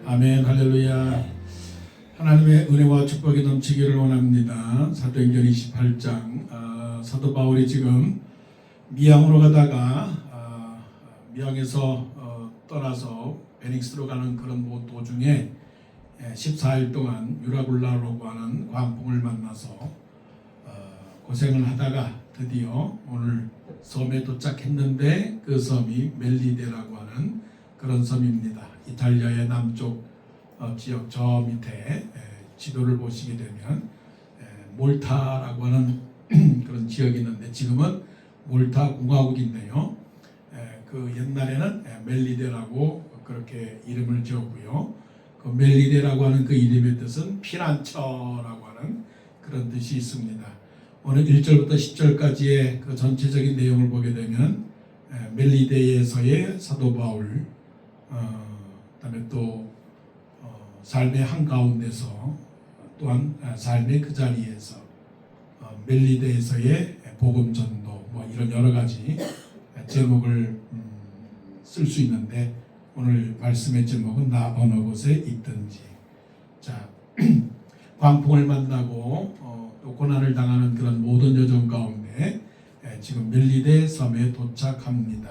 아멘. 할렐루야. 하나님의 은혜와 축복이 넘치기를 원합니다. 사도행전 28장 사도 바울이 지금 미양으로 가다가 미양에서 떠나서 베닉스로 가는 그런 도중에 14일 동안 유라굴라라고 하는 광풍을 만나서 고생을 하다가 드디어 오늘 섬에 도착했는데 그 섬이 멜리데라고 하는 그런 섬입니다. 이탈리아의 남쪽 지역 저 밑에 지도를 보시게 되면 몰타라고 하는 그런 지역이 있는데 지금은 몰타 공화국인데요. 그 옛날에는 멜리데라고 그렇게 이름을 지었고요. 그 멜리데라고 하는 그 이름의 뜻은 피난처라고 하는 그런 뜻이 있습니다. 오늘 1절부터 10절까지의 그 전체적인 내용을 보게 되면 멜리데에서의 사도 바울, 그다음에 또 삶의 한가운데서 또한 삶의 그 자리에서 멜리데에서의 복음 전도 뭐 이런 여러 가지 제목을 쓸 수 있는데 오늘 말씀의 제목은 나 어느 곳에 있든지. 자, 광풍을 만나고 또 고난을 당하는 그런 모든 여정 가운데 지금 멜리데 섬에 도착합니다.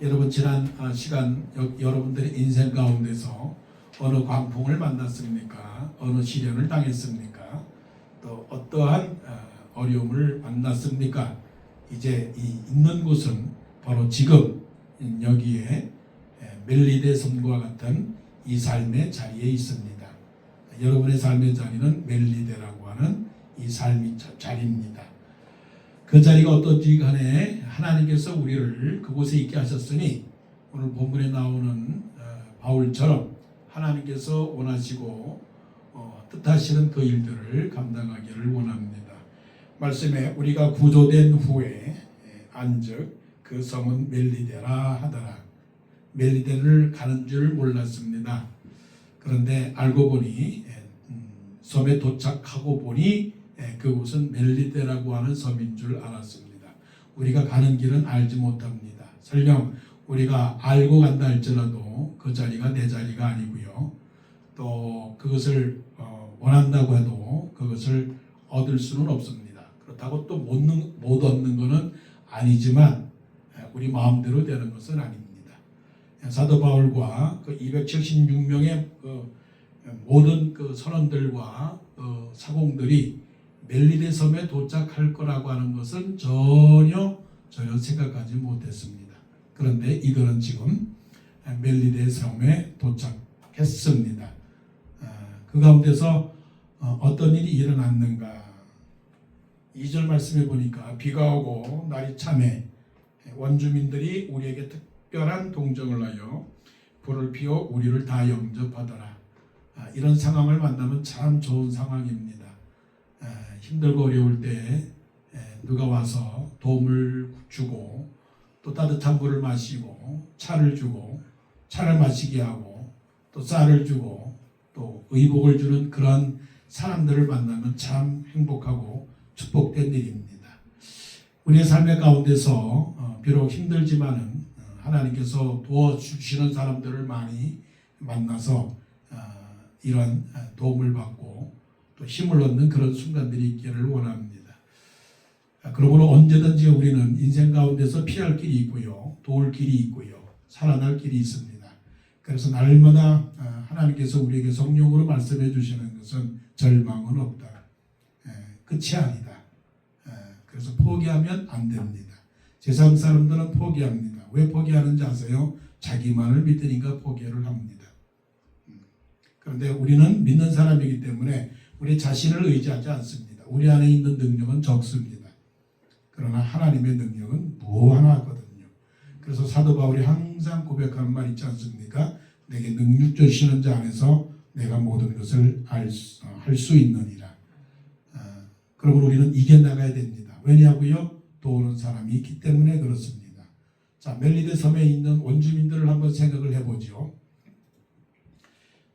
여러분 지난 시간 여러분들의 인생 가운데서 어느 광풍을 만났습니까? 어느 시련을 당했습니까? 또 어떠한 어려움을 만났습니까? 이제 이 있는 곳은 바로 지금 여기에 멜리데 섬과 같은 이 삶의 자리에 있습니다. 여러분의 삶의 자리는 멜리데라고 하는 이 삶의 자리입니다. 그 자리가 어떤지 간에 하나님께서 우리를 그곳에 있게 하셨으니 오늘 본문에 나오는 바울처럼 하나님께서 원하시고 뜻하시는 그 일들을 감당하기를 원합니다. 말씀에 우리가 구조된 후에 안즉 그 성은 멜리데라 하더라. 멜리데를 가는 줄 몰랐습니다. 그런데 알고 보니 섬에 도착하고 보니 그곳은 멜리데라고 하는 섬인 줄 알았습니다. 우리가 가는 길은 알지 못합니다. 설령 우리가 알고 간다 할지라도 그 자리가 내 자리가 아니고요. 또 그것을 원한다고 해도 그것을 얻을 수는 없습니다. 그렇다고 또 못 얻는 것은 아니지만 우리 마음대로 되는 것은 아닙니다. 사도 바울과 그 276명의 모든 그 선원들과 사공들이 멜리데 섬에 도착할 거라고 하는 것은 전혀 생각하지 못했습니다. 그런데 이들은 지금 멜리데 섬에 도착했습니다. 그 가운데서 어떤 일이 일어났는가? 2절 말씀에 보니까 비가 오고 날이 참해 원주민들이 우리에게 특별한 동정을 하여 불을 피워 우리를 다 영접하더라. 이런 상황을 만나면 참 좋은 상황입니다. 힘들고 어려울 때 누가 와서 도움을 주고 또 따뜻한 물을 마시고 차를 주고 차를 마시게 하고 또 쌀을 주고 또 의복을 주는 그런 사람들을 만나면 참 행복하고 축복된 일입니다. 우리의 삶의 가운데서 비록 힘들지만은 하나님께서 도와주시는 사람들을 많이 만나서 이런 도움을 받고 또 힘을 얻는 그런 순간들이 있기를 원합니다. 그러므로 언제든지 우리는 인생 가운데서 피할 길이 있고요. 도울 길이 있고요. 살아날 길이 있습니다. 그래서 날마다 하나님께서 우리에게 성령으로 말씀해 주시는 것은 절망은 없다. 끝이 아니다. 그래서 포기하면 안 됩니다. 세상 사람들은 포기합니다. 왜 포기하는지 아세요? 자기만을 믿으니까 포기를 합니다. 그런데 우리는 믿는 사람이기 때문에 우리 자신을 의지하지 않습니다. 우리 안에 있는 능력은 적습니다. 그러나 하나님의 능력은 무한하거든요. 그래서 사도 바울이 항상 고백하는 말 있지 않습니까? 내게 능력 주시는 자 안에서 내가 모든 것을 할 수 있느니라. 그러므로 우리는 이겨나가야 됩니다. 왜냐고요? 도우는 사람이 있기 때문에 그렇습니다. 자, 멜리데 섬에 있는 원주민들을 한번 생각을 해보죠.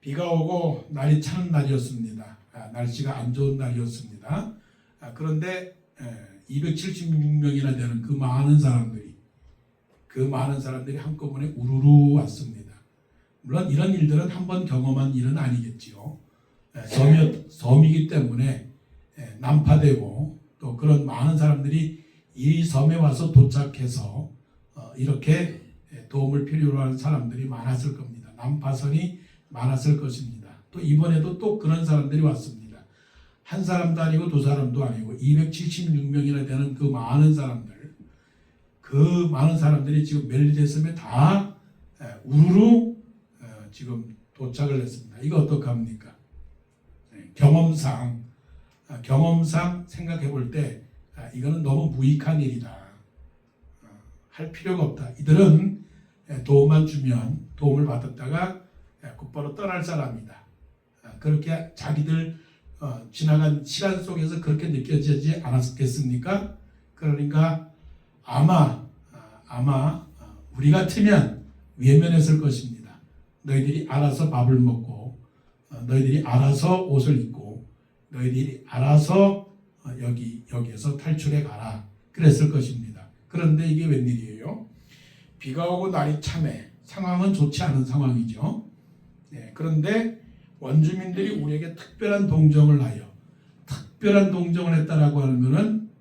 비가 오고 날이 차는 날이었습니다. 날씨가 안 좋은 날이었습니다. 그런데 276명이나 되는 그 많은 사람들이 한꺼번에 우르르 왔습니다. 물론 이런 일들은 한 번 경험한 일은 아니겠지요. 섬이기 때문에 난파되고 또 그런 많은 사람들이 이 섬에 와서 도착해서 이렇게 도움을 필요로 하는 사람들이 많았을 겁니다. 난파선이 많았을 것입니다. 또 이번에도 또 그런 사람들이 왔습니다. 한 사람도 아니고 두 사람도 아니고 276명이나 되는 그 많은 사람들이 지금 멜리데 섬에 다 우르르 지금 도착을 했습니다. 이거 어떡합니까? 경험상 생각해 볼 때 이거는 너무 무익한 일이다. 할 필요가 없다. 이들은 도움만 주면 도움을 받았다가 곧바로 떠날 사람이다. 그렇게 자기들 지나간 시간 속에서 그렇게 느껴지지 않았겠습니까? 그러니까 아마 우리 같으면 외면했을 것입니다. 너희들이 알아서 밥을 먹고 너희들이 알아서 옷을 입고 너희들이 알아서 여기에서 탈출해 가라. 그랬을 것입니다. 그런데 이게 웬일이에요? 비가 오고 날이 참해. 상황은 좋지 않은 상황이죠. 그런데 원주민들이 우리에게 특별한 동정을 했다라고 하는 것은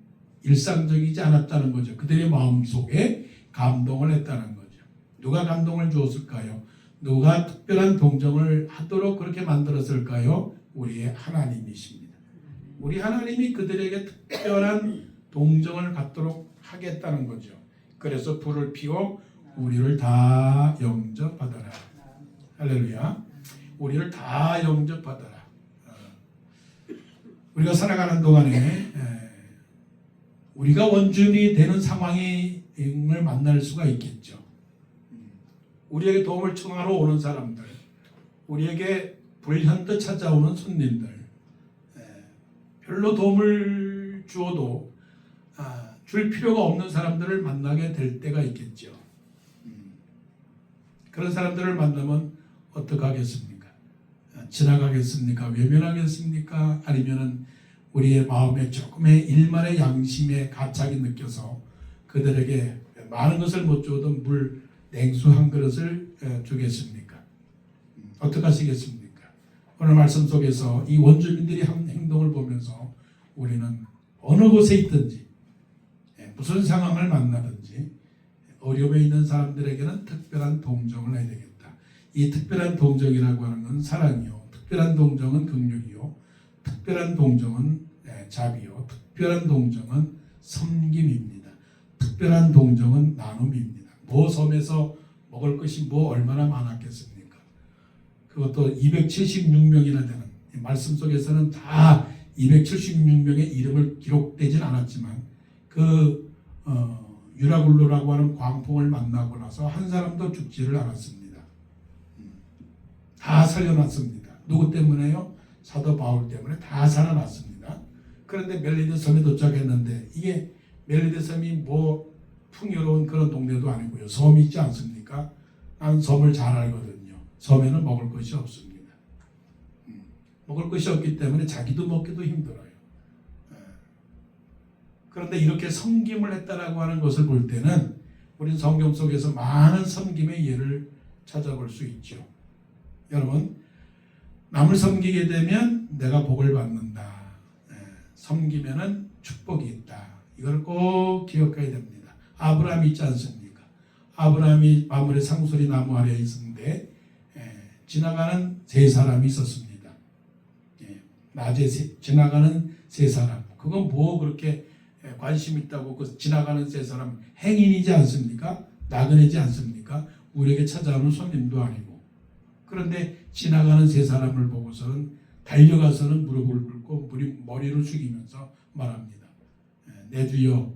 일상적이지 않았다는 거죠. 그들의 마음속에 감동을 했다는 거죠. 누가 감동을 주었을까요? 누가 특별한 동정을 하도록 그렇게 만들었을까요? 우리의 하나님이십니다. 우리 하나님이 그들에게 특별한 동정을 갖도록 하겠다는 거죠. 그래서 불을 피워 우리를 다 영접받아라. 할렐루야. 우리를 다 영접받아라. 우리가 살아가는 동안에 우리가 원주민이 되는 상황을 만날 수가 있겠죠. 우리에게 도움을 청하러 오는 사람들, 우리에게 불현듯 찾아오는 손님들, 별로 도움을 주어도 줄 필요가 없는 사람들을 만나게 될 때가 있겠죠. 그런 사람들을 만나면 어떡하겠습니까? 지나가겠습니까? 외면하겠습니까? 아니면은 우리의 마음에 조금의 일말의 양심의 가착이 느껴서 그들에게 많은 것을 못 줘도 물 냉수 한 그릇을 주겠습니까? 어떡하시겠습니까? 오늘 말씀 속에서 이 원주민들이 한 행동을 보면서 우리는 어느 곳에 있든지 무슨 상황을 만나든지 어려움에 있는 사람들에게는 특별한 동정을 해야 되겠다. 이 특별한 동정이라고 하는 건 사랑이요. 특별한 동정은 긍휼이요. 특별한 동정은 자비요. 특별한 동정은 섬김입니다. 특별한 동정은 나눔입니다. 섬에서 먹을 것이 얼마나 많았겠습니까? 그것도 276명이나 되는 말씀 속에서는 다 276명의 이름을 기록되진 않았지만 그 유라굴로라고 하는 광풍을 만나고 나서 한 사람도 죽지를 않았습니다. 다 살려놨습니다. 누구 때문에요? 사도 바울 때문에 다 살아났습니다. 그런데 멜리데 섬에 도착했는데 이게 멜리데 섬이 풍요로운 그런 동네도 아니고요. 섬이 있지 않습니까? 난 섬을 잘 알거든요. 섬에는 먹을 것이 없습니다. 먹을 것이 없기 때문에 자기도 먹기도 힘들어요. 그런데 이렇게 섬김을 했다라고 하는 것을 볼 때는 우리는 성경 속에서 많은 섬김의 예를 찾아볼 수 있죠. 여러분, 남을 섬기게 되면 내가 복을 받는다. 섬기면은 축복이 있다. 이걸 꼭 기억해야 됩니다. 아브라함이 있지 않습니까? 아브라함이 마물의 상수리 나무 아래에 있었는데 지나가는 세 사람이 있었습니다. 낮에 지나가는 세 사람. 그건 그렇게 관심 있다고 그 지나가는 세 사람 행인이지 않습니까? 나그네지 않습니까? 우리에게 찾아오는 손님도 아니고. 그런데 지나가는 세 사람을 보고서는 달려가서는 무릎을 꿇고 머리를 숙이면서 말합니다. 내 주여,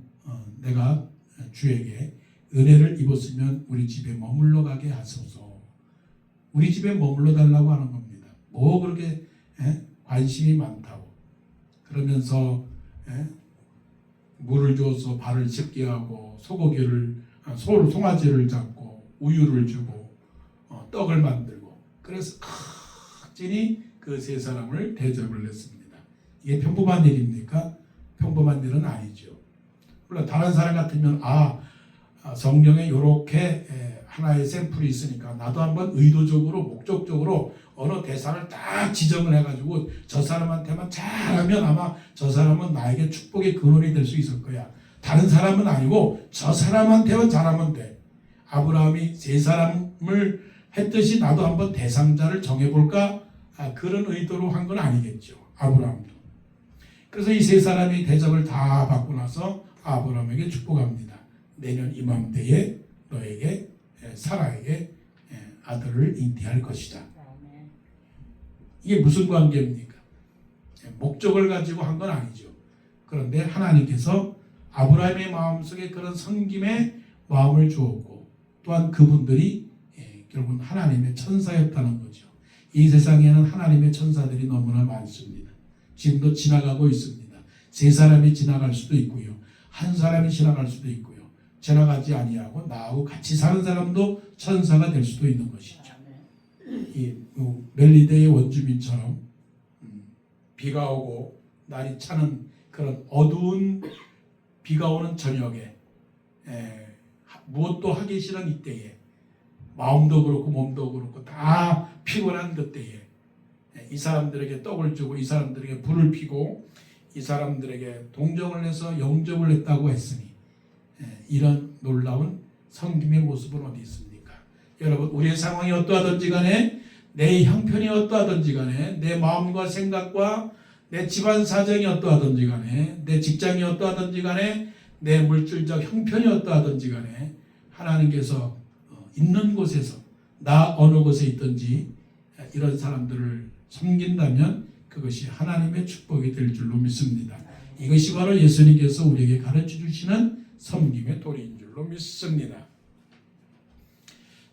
내가 주에게 은혜를 입었으면 우리 집에 머물러 가게 하소서. 우리 집에 머물러 달라고 하는 겁니다. 그렇게 관심이 많다고. 그러면서 물을 줘서 발을 씻게 하고 송아지를 잡고 우유를 주고 떡을 만들고 그래서 극진히 그 세 사람을 대접을 했습니다. 이게 평범한 일입니까? 평범한 일은 아니죠. 물론 다른 사람 같으면 성경에 이렇게 하나의 샘플이 있으니까 나도 한번 의도적으로 목적적으로 어느 대상을 딱 지정을 해가지고 저 사람한테만 잘하면 아마 저 사람은 나에게 축복의 근원이 될 수 있을 거야. 다른 사람은 아니고 저 사람한테만 잘하면 돼. 아브라함이 세 사람을 했듯이 나도 한번 대상자를 정해볼까? 그런 의도로 한 건 아니겠죠. 아브라함도. 그래서 이 세 사람이 대접을 다 받고 나서 아브라함에게 축복합니다. 내년 이맘때에 너에게 사라에게 아들을 잉태할 것이다. 이게 무슨 관계입니까? 목적을 가지고 한 건 아니죠. 그런데 하나님께서 아브라함의 마음속에 그런 섬김의 마음을 주었고 또한 그분들이 결국은 하나님의 천사였다는 거죠. 이 세상에는 하나님의 천사들이 너무나 많습니다. 지금도 지나가고 있습니다. 세 사람이 지나갈 수도 있고요. 한 사람이 지나갈 수도 있고요. 지나가지 아니하고 나하고 같이 사는 사람도 천사가 될 수도 있는 것이죠. 이 멜리데의 원주민처럼 비가 오고 날이 차는 그런 어두운 비가 오는 저녁에 무엇도 하기 싫은 이때에 마음도 그렇고 몸도 그렇고 다 피곤한 그때에 이 사람들에게 떡을 주고 이 사람들에게 불을 피고 이 사람들에게 동정을 해서 영접을 했다고 했으니 이런 놀라운 섬김의 모습은 어디 있습니까? 여러분 우리의 상황이 어떠하든지 간에 내 형편이 어떠하든지 간에 내 마음과 생각과 내 집안 사정이 어떠하든지 간에 내 직장이 어떠하든지 간에 내 물질적 형편이 어떠하든지 간에 하나님께서 있는 곳에서 나 어느 곳에 있든지 이런 사람들을 섬긴다면 그것이 하나님의 축복이 될 줄로 믿습니다. 이것이 바로 예수님께서 우리에게 가르쳐 주시는 섬김의 도리인 줄로 믿습니다.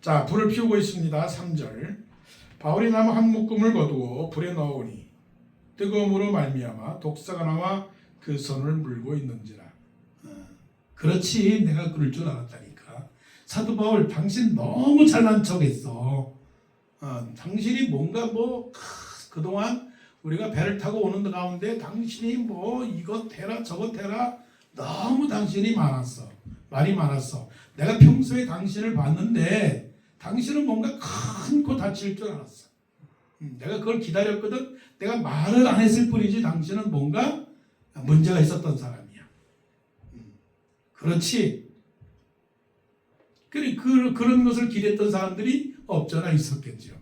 자, 불을 피우고 있습니다. 3절. 바울이 나무 한 묶음을 거두어 불에 넣으니 뜨거움으로 말미암아 독사가 나와 그 손을 물고 있는지라. 그렇지, 내가 그럴 줄 알았다니까. 사도 바울, 당신 너무 잘난 척했어. 당신이 뭔가 그동안 우리가 배를 타고 오는 가운데 당신이 이것 해라 저것 해라 너무 당신이 말이 많았어. 내가 평소에 당신을 봤는데 당신은 뭔가 큰 코 다칠 줄 알았어. 내가 그걸 기다렸거든. 내가 말을 안 했을 뿐이지 당신은 뭔가 문제가 있었던 사람이야. 그렇지. 그런 것을 기대했던 사람들이 없잖아 있었겠죠.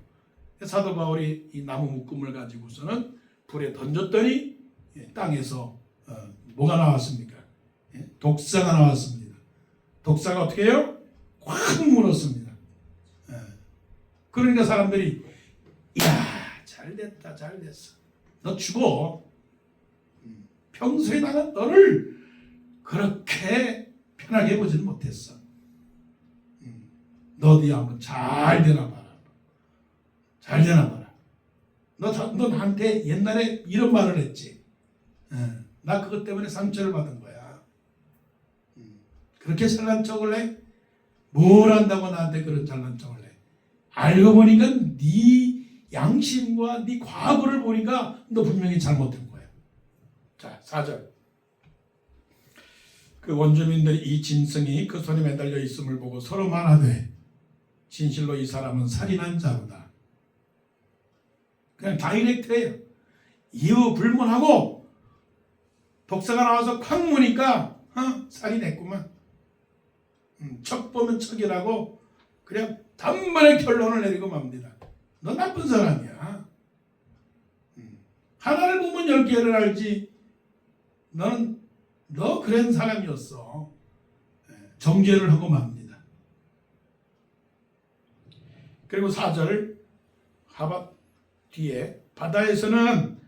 사도 바울이 이 나무 묶음을 가지고서는 불에 던졌더니 땅에서 뭐가 나왔습니까? 독사가 나왔습니다. 독사가 어떻게 해요? 확 물었습니다. 그러니까 사람들이 이야 잘됐다 잘됐어. 너 죽어. 평소에 나는 너를 그렇게 편하게 보지는 못했어. 너 어디 한번 잘 되나 봐라. 잘 되나 봐라. 너 나한테 옛날에 이런 말을 했지. 나 그것 때문에 상처를 받은 거야. 그렇게 잘난 척을 해? 뭘 안다고 나한테 그런 잘난 척을 해? 알고 보니까 네 양심과 네 과거를 보니까 너 분명히 잘못한 거야. 자, 4절. 그 원주민들이 이 짐승이 그 손에 매달려 있음을 보고 서로 말하되 진실로 이 사람은 살인한 자로다. 그냥 다이렉트해요. 이유 불문하고 독사가 나와서 콱 무니까 살인했구만. 척 보면 척이라고 그냥 단번에 결론을 내리고 맙니다. 너 나쁜 사람이야. 하나를 보면 10개를 알지. 너 그런 사람이었어. 정죄를 하고 맙니다. 그리고 4절 하바 뒤에 바다에서는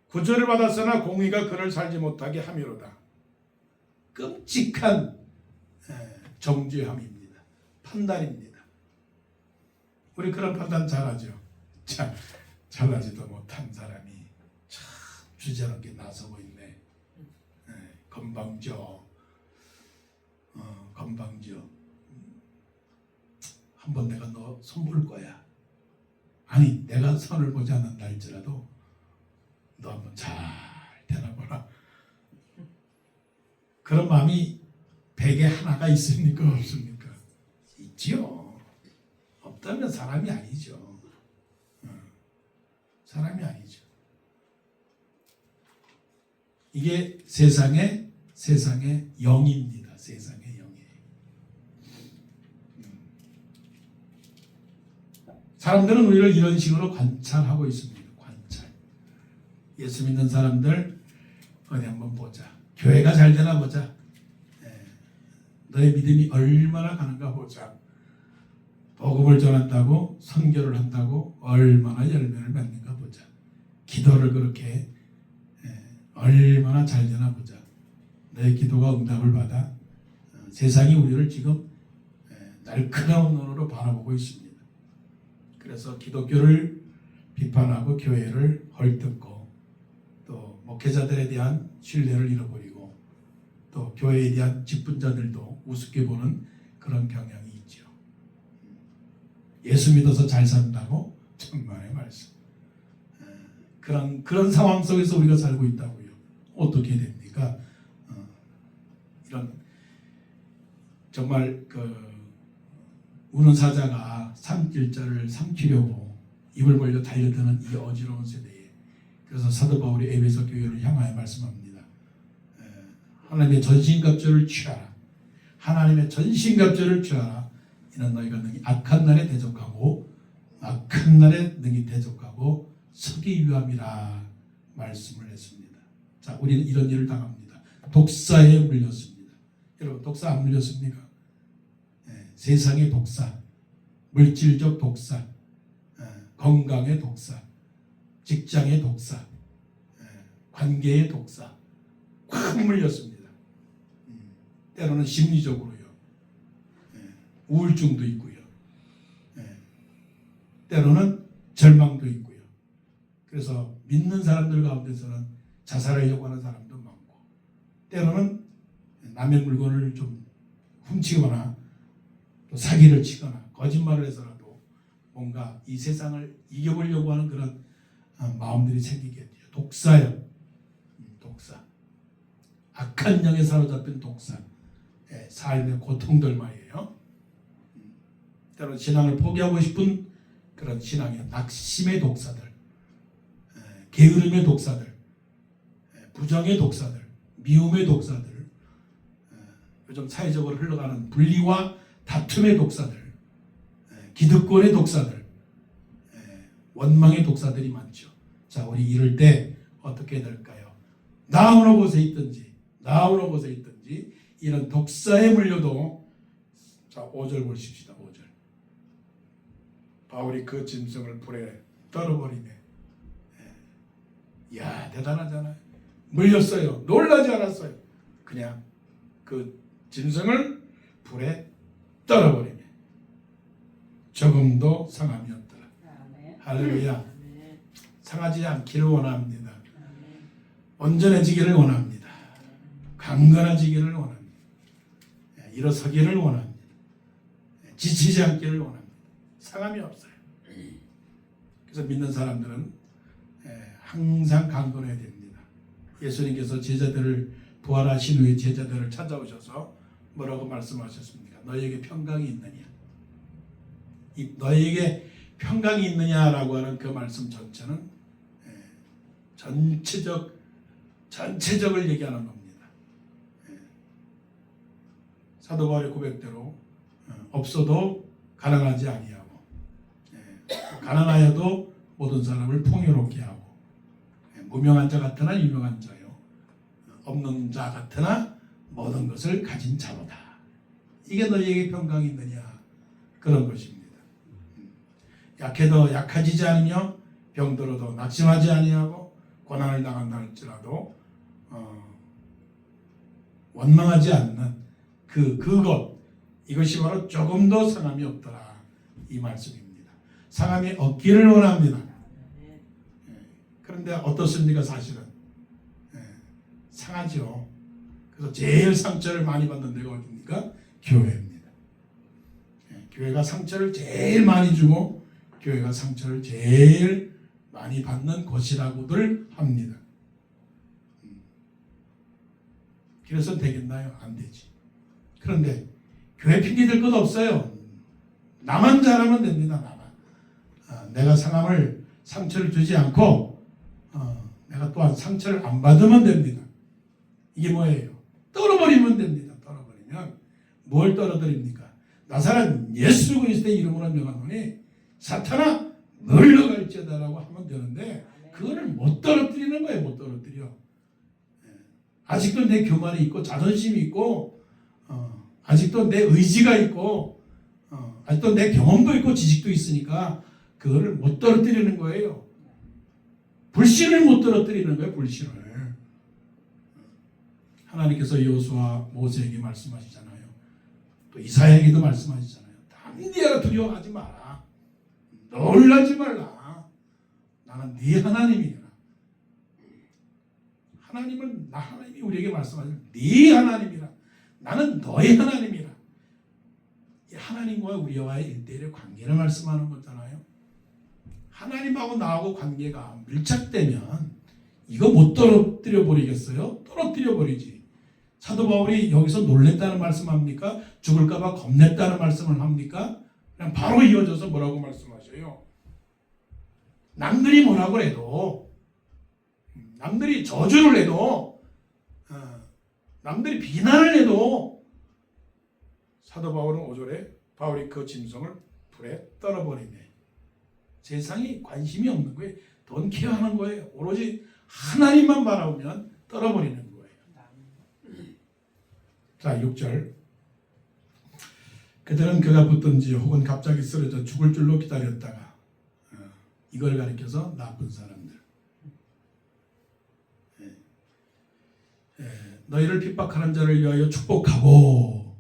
구절을 받았으나 공의가 그를 살지 못하게 함이로다. 끔찍한 정죄함입니다. 판단입니다. 우리 그런 판단 잘하죠. 참 잘하지도 못한 사람이 참 주저넘게 나서고 있네. 건방져. 한번 내가 너 손볼 거야. 아니 내가 선을 보지 않는다 할지라도 너 한번 잘 되나보라. 그런 마음이 100에 하나가 있습니까 없습니까? 없지요. 없다면 사람이 아니죠. 사람이 아니죠. 이게 세상의 영입니다. 세상의 영이에요. 사람들은 우리를 이런 식으로 관찰하고 있습니다. 관찰. 예수 믿는 사람들 어디 한번 보자. 교회가 잘 되나 보자. 너의 믿음이 얼마나 가는가 보자. 복음을 전한다고, 선교를 한다고 얼마나 열매를 맺는가 보자. 기도를 그렇게 얼마나 잘 되나 보자. 너의 기도가 응답을 받아. 세상이 우리를 지금 날카로운 눈으로 바라보고 있습니다. 그래서 기독교를 비판하고 교회를 헐뜯고 또 목회자들에 대한 신뢰를 잃어버리고 또 교회에 대한 직분자들도 우습게 보는 그런 경향이 있죠. 예수 믿어서 잘 산다고? 천만의 말씀. 그런 상황 속에서 우리가 살고 있다고요. 어떻게 됩니까? 이런 정말 우는 사자가 삼킬자를 삼키려고 입을 벌려 달려드는 이 어지러운 세대에 그래서 사도 바울이 에베소 교회를 향하여 말씀합니다. 하나님의 전신갑주를 취하라. 하나님의 전신갑주를 취하라. 이는 너희가 능히 악한 날에 대적하고 악한 날에 능히 대적하고 서기 위함이라 말씀을 했습니다. 자, 우리는 이런 일을 당합니다. 독사에 물렸습니다. 여러분 독사 안 물렸습니까? 세상의 독사, 물질적 독사, 건강의 독사, 직장의 독사, 관계의 독사 확 물렸습니다. 때로는 심리적으로요. 우울증도 있고요. 때로는 절망도 있고요. 그래서 믿는 사람들 가운데서는 자살하려고 하는 사람도 많고 때로는 남의 물건을 좀 훔치거나 또 사기를 치거나 거짓말을 해서라도 뭔가 이 세상을 이겨보려고 하는 그런 마음들이 생기게 돼요. 독사요. 독사. 악한 영에 사로잡힌 독사. 삶의 고통들 말이에요. 때로는 신앙을 포기하고 싶은 그런 신앙의 낙심의 독사들, 게으름의 독사들, 부정의 독사들, 미움의 독사들, 요즘 사회적으로 흘러가는 분리와 다툼의 독사들, 기득권의 독사들, 원망의 독사들이 많죠. 자, 우리 이럴 때 어떻게 될까요? 나 어느 곳에 있든지 이런 독사에 물려도 자, 5절 보십시다. 5절. 바울이 그 짐승을 불에 떨어버리네. 이야, 대단하잖아요. 물렸어요. 놀라지 않았어요. 그냥 그 짐승을 불에 떨어버리네. 조금도 상함이 없더라. 할렐루야. 상하지 않기를 원합니다. 온전해지기를 원합니다. 강건해지기를 원합니다. 일어서기를 원합니다. 지치지 않기를 원합니다. 상함이 없어요. 그래서 믿는 사람들은 항상 강건해야 됩니다. 예수님께서 제자들을 부활하신 후에 제자들을 찾아오셔서 뭐라고 말씀하셨습니까? 너희에게 평강이 있느냐? 너희에게 평강이 있느냐라고 하는 그 말씀 전체는 전체적을 얘기하는 겁니다. 사도 바울의 고백대로 없어도 가난하지 아니하고 가난하여도 모든 사람을 풍요롭게 하고 무명한 자 같으나 유명한 자요 없는 자 같으나 모든 것을 가진 자로다. 이게 너희에게 평강이 있느냐 그런 것입니다. 약해도 약해지지 않으며 병들어도 낙심하지 아니하고 고난을 당한다 할지라도 원망하지 않는 그것 이것이 바로 조금도 상함이 없더라 이 말씀입니다. 상함이 없기를 원합니다. 그런데 어떻습니까? 사실은 상하죠. 그래서 제일 상처를 많이 받는 데가 어디입니까? 교회입니다. 교회가 상처를 제일 많이 주고 교회가 상처를 제일 많이 받는 곳이라고들 합니다. 그래서 되겠나요? 안 되지. 그런데 교회 핑계 댈 것 없어요. 나만 잘하면 됩니다. 나만. 내가 상처를 주지 않고 내가 또한 상처를 안 받으면 됩니다. 이게 뭐예요? 떨어버리면 됩니다. 떨어버리면 뭘 떨어뜨립니까? 나사렛 예수 그리스도의 이름으로 명하노니 사탄아 물러갈지어다라고 하면 되는데 그거를 못 떨어뜨리는 거예요. 못 떨어뜨려. 아직도 내 교만이 있고 자존심이 있고 아직도 내 의지가 있고 아직도 내 경험도 있고 지식도 있으니까 그거를 못 떨어뜨리는 거예요. 불신을 못 떨어뜨리는 거예요. 불신을. 하나님께서 여호수아 모세에게 말씀하시잖아요. 또 이사야에게도 말씀하시잖아요. 담대하라 두려워하지 마라. 놀라지 말라. 나는 네 하나님이라. 하나님이 우리에게 말씀하시는 네 하나님이라. 나는 너의 하나님이라. 이 하나님과 우리와의 1대1의 관계를 말씀하는 거잖아요. 하나님하고 나하고 관계가 밀착되면 이거 못 떨어뜨려 버리겠어요? 떨어뜨려 버리지. 사도 바울이 여기서 놀랬다는 말씀합니까? 죽을까봐 겁냈다는 말씀을 합니까? 그냥 바로 이어져서 뭐라고 말씀하셔요? 남들이 뭐라고 해도, 남들이 저주를 해도, 남들이 비난을 해도 사도 바울은 5절에 바울이 그 짐승을 불에 떨어버리네. 세상이 관심이 없는 거예요. 돈 케어하는 거예요. 오로지 하나님만 바라보면 떨어버리는 거예요. 자, 6절. 그들은 그가 붙든지 혹은 갑자기 쓰러져 죽을 줄로 기다렸다가 이걸 가리켜서 나쁜 사람들. 너희를 핍박하는 자를 위하여 축복하고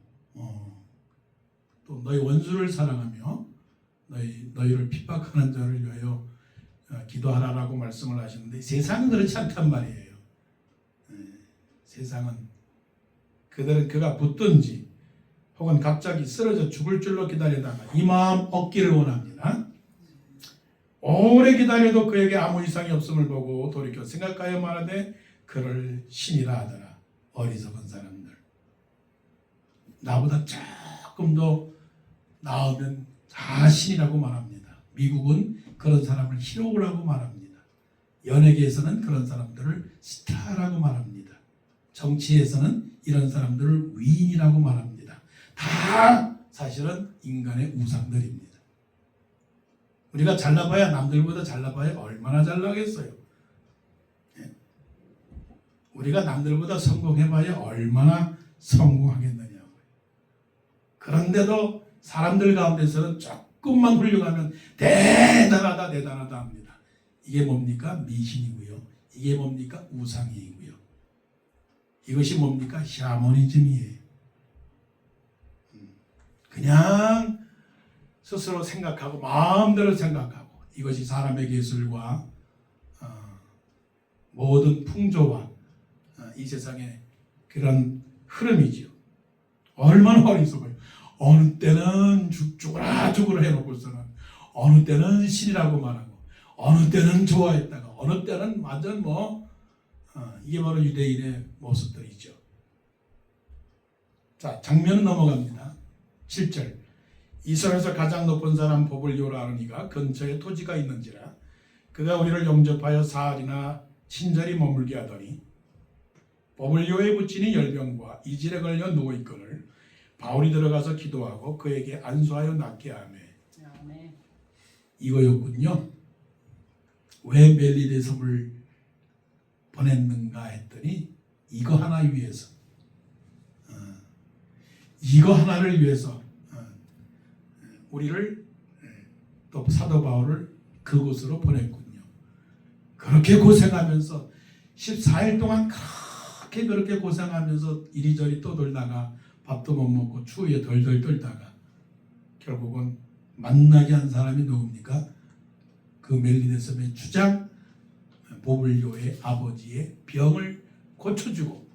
또 너희 원수를 사랑하며 너희를 핍박하는 자를 위하여 기도하라라고 말씀을 하시는데 세상은 그렇지 않단 말이에요. 세상은 그들은 그가 붙든지 혹은 갑자기 쓰러져 죽을 줄로 기다리다가 이 마음 얻기를 원합니다. 오래 기다려도 그에게 아무 이상이 없음을 보고 돌이켜 생각하여 말하되 그를 신이라 하더라. 어리석은 사람들. 나보다 조금 더 나으면 다 신이라고 말합니다. 미국은 그런 사람을 히로우라고 말합니다. 연예계에서는 그런 사람들을 스타라고 말합니다. 정치에서는 이런 사람들을 위인이라고 말합니다. 다 사실은 인간의 우상들입니다. 우리가 잘나봐야 남들보다 잘나봐야 얼마나 잘나겠어요. 우리가 남들보다 성공해봐야 얼마나 성공하겠느냐고요. 그런데도 사람들 가운데서는 조금만 훌륭하면 대단하다 대단하다 합니다. 이게 뭡니까? 미신이고요. 이게 뭡니까? 우상이고요. 이것이 뭡니까? 샤머니즘이에요. 그냥 스스로 생각하고 마음대로 생각하고 이것이 사람의 예술과 모든 풍조와 이 세상의 그런 흐름이지요. 얼마나 어리석어요. 어느 때는 죽으라 해놓고서는 어느 때는 신이라고 말하고 어느 때는 좋아했다가 어느 때는 완전 이게 바로 유대인의 모습들이죠. 자, 장면은 넘어갑니다. 7절. 이스라엘에서 가장 높은 사람 보블리오라 하느니가 근처에 토지가 있는지라 그가 우리를 영접하여 사흘이나 친절히 머물게 하더니 보블리오의 부친이 열병과 이질에 걸려 누워있거늘 바울이 들어가서 기도하고 그에게 안수하여 낫게 하며 이거였군요. 왜 멜리데 섬을 보냈는가 했더니 이거 하나 위해서 이거 하나를 위해서 우리를 또 사도 바울을 그곳으로 보냈군요. 그렇게 고생하면서 14일 동안 그렇게 고생하면서 이리저리 떠돌다가 밥도 못 먹고 추위에 덜덜 떨다가 결국은 만나게 한 사람이 누굽니까? 그 멜리데 섬의 주장 보블리오의 아버지의 병을 고쳐주고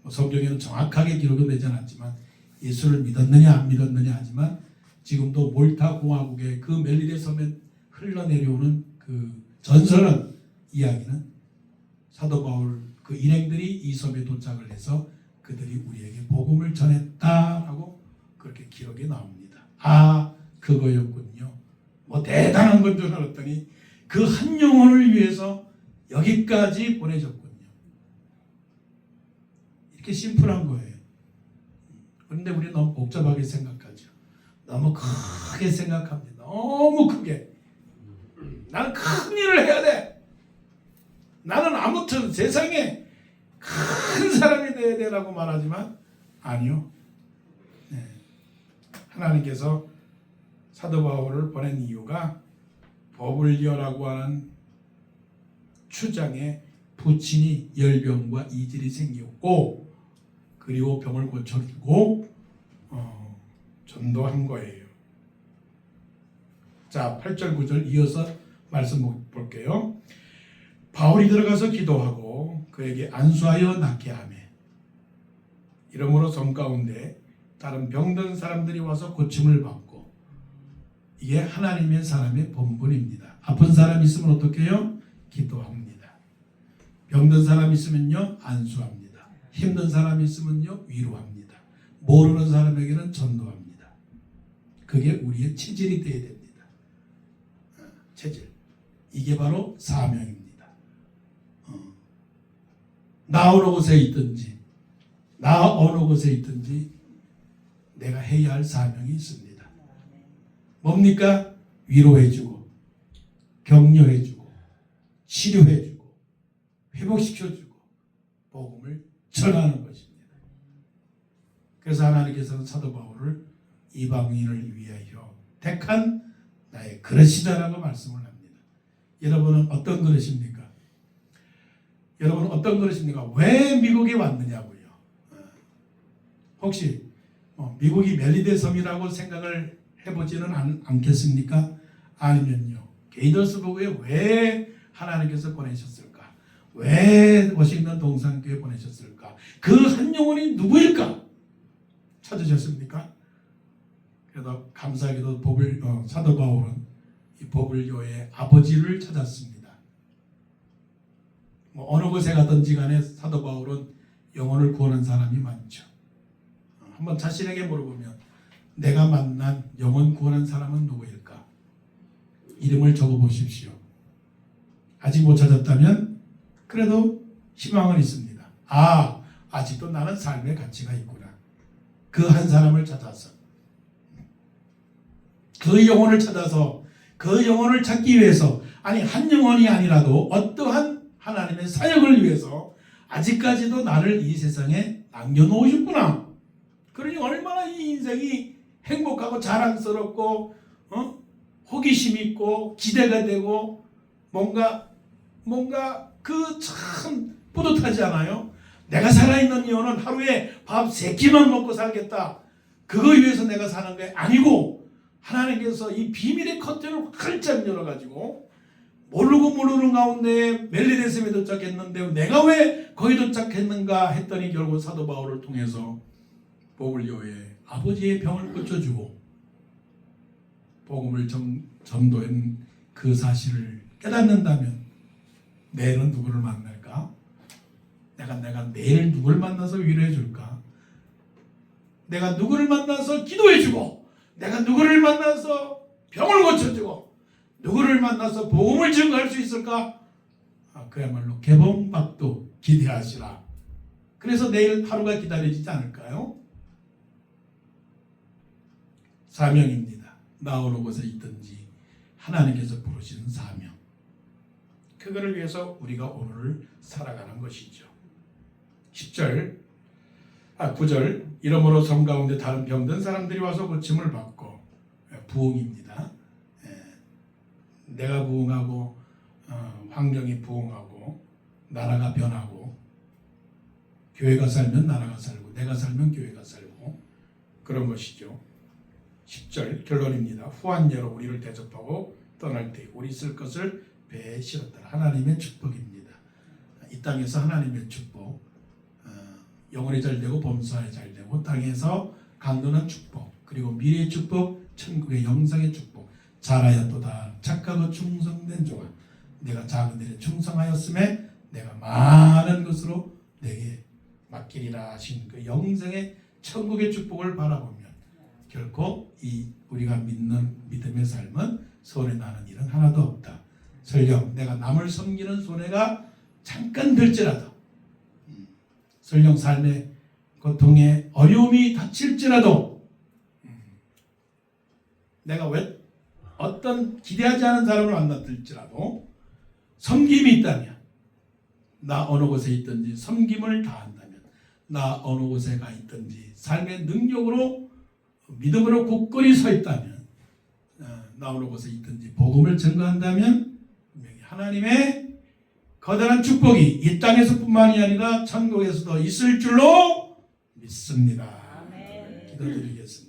성경에는 정확하게 기록은 되지 않았지만 예수를 믿었느냐 안 믿었느냐 하지만 지금도 몰타 공화국의 그 멜리데 섬에 흘러내려오는 그 전설은 이야기는 사도 바울 그 일행들이 이 섬에 도착을 해서 그들이 우리에게 복음을 전했다라고 그렇게 기록이 나옵니다. 아, 그거였군요. 뭐 대단한 건 줄 알았더니 그 한 영혼을 위해서 여기까지 보내셨군요. 이렇게 심플한 거예요. 그런데 우리 너무 복잡하게 생각하죠. 너무 크게 생각합니다. 너무 크게. 나는 큰 일을 해야 돼. 나는 아무튼 세상에 큰 사람이 돼야 되라고 말하지만 아니요. 네. 하나님께서 사도 바울을 보낸 이유가 버블리어라고 하는 추장에 부친이 열병과 이질이 생겼고 그리고 병을 고쳐주고 전도한 거예요. 자, 8절 9절 이어서 말씀 볼게요. 바울이 들어가서 기도하고 그에게 안수하여 낫게 하며 이러므로 섬 가운데 다른 병든 사람들이 와서 고침을 받고 이게 하나님의 사람의 본분입니다. 아픈 사람 있으면 어떻게 해요? 기도합니다. 병든 사람 있으면요 안수합니다. 힘든 사람 있으면요 위로합니다. 모르는 사람에게는 전도합니다. 그게 우리의 체질이 되어야 됩니다. 체질. 이게 바로 사명입니다. 나 어느 곳에 있든지 나 어느 곳에 있든지 내가 해야 할 사명이 있습니다. 뭡니까? 위로해주고 격려해주고 치료해주고 회복시켜주고 복음을 전하는 것입니다. 그래서 하나님께서는 사도 바울을 이방인을 위하여 택한 나의 그릇이다라고 말씀을 합니다. 여러분은 어떤 그릇입니까? 여러분은 어떤 그릇입니까? 왜 미국에 왔느냐고요. 혹시 미국이 멜리데 섬이라고 생각을 해보지는 않겠습니까? 아니면요. 게이더스버그에 왜 하나님께서 보내셨을까? 왜 워싱턴 동산교회 보내셨을까? 그 한 영혼이 누구일까? 찾으셨습니까? 그래도 감사하게도 사도 바울은 이 버블교의 아버지를 찾았습니다. 어느 곳에 가든지 간에 사도 바울은 영혼을 구하는 사람이 많죠. 한번 자신에게 물어보면 내가 만난 영혼 구하는 사람은 누구일까? 이름을 적어보십시오. 아직 못 찾았다면 그래도 희망은 있습니다. 아직도 나는 삶의 가치가 있구나. 그 한 사람을 찾아서 그 영혼을 찾아서 그 영혼을 찾기 위해서 한 영혼이 아니라도 어떠한 하나님의 사역을 위해서 아직까지도 나를 이 세상에 남겨놓으셨구나. 그러니 얼마나 이 인생이 행복하고 자랑스럽고 호기심 있고 기대가 되고 뭔가 그 참 뿌듯하지 않아요? 내가 살아있는 이유는 하루에 밥 3끼만 먹고 살겠다. 그거 위해서 내가 사는 게 아니고 하나님께서 이 비밀의 커튼을 활짝 열어가지고 모르는 가운데 멜리데섬에 도착했는데 내가 왜 거기 도착했는가 했더니 결국 사도 바울을 통해서 버블리오의 아버지의 병을 고쳐주고 복음을 전도한 그 사실을 깨닫는다면 내일은 누구를 만날까? 내가 내일 누구를 만나서 위로해 줄까? 내가 누구를 만나서 기도해 주고 내가 누구를 만나서 병을 고쳐주고 누구를 만나서 복음을 증거할 수 있을까? 그야말로 개봉박도 기대하시라. 그래서 내일 하루가 기다려지지 않을까요? 사명입니다. 나 어느 곳에 있든지 하나님께서 부르시는 사명. 그거를 위해서 우리가 오늘을 살아가는 것이죠. 9절 이러므로 섬 가운데 다른 병든 사람들이 와서 고침을 받고 부흥입니다. 내가 부흥하고 환경이 부흥하고 나라가 변하고 교회가 살면 나라가 살고 내가 살면 교회가 살고 그런 것이죠. 10절 결론입니다. 후한예로 우리를 대접하고 떠날 때 우리 쓸 것을 배에 실었다. 하나님의 축복입니다. 이 땅에서 하나님의 축복, 영혼이 잘되고 범사에 잘되고 땅에서 강건한 축복, 그리고 미래의 축복, 천국의 영상의 축복. 잘하였도다 착하고 충성된 종아, 내가 작은 일에 충성하였음에 내가 많은 것으로 내게 맡기리라 하신 그 영생의 천국의 축복을 바라보면 결코 이 우리가 믿는 믿음의 삶은 손해나는 일은 하나도 없다. 설령 내가 남을 섬기는 손해가 잠깐 들지라도, 설령 삶의 고통에 어려움이 닥칠지라도, 내가 왜 어떤 기대하지 않은 사람을 만났을지라도 섬김이 있다면, 나 어느 곳에 있든지 섬김을 다한다면, 나 어느 곳에 가 있든지 삶의 능력으로 믿음으로 굳건히 서 있다면, 나 어느 곳에 있든지 복음을 전가한다면 분명히 하나님의 거대한 축복이 이 땅에서뿐만이 아니라 천국에서도 있을 줄로 믿습니다. 아멘. 기도드리겠습니다.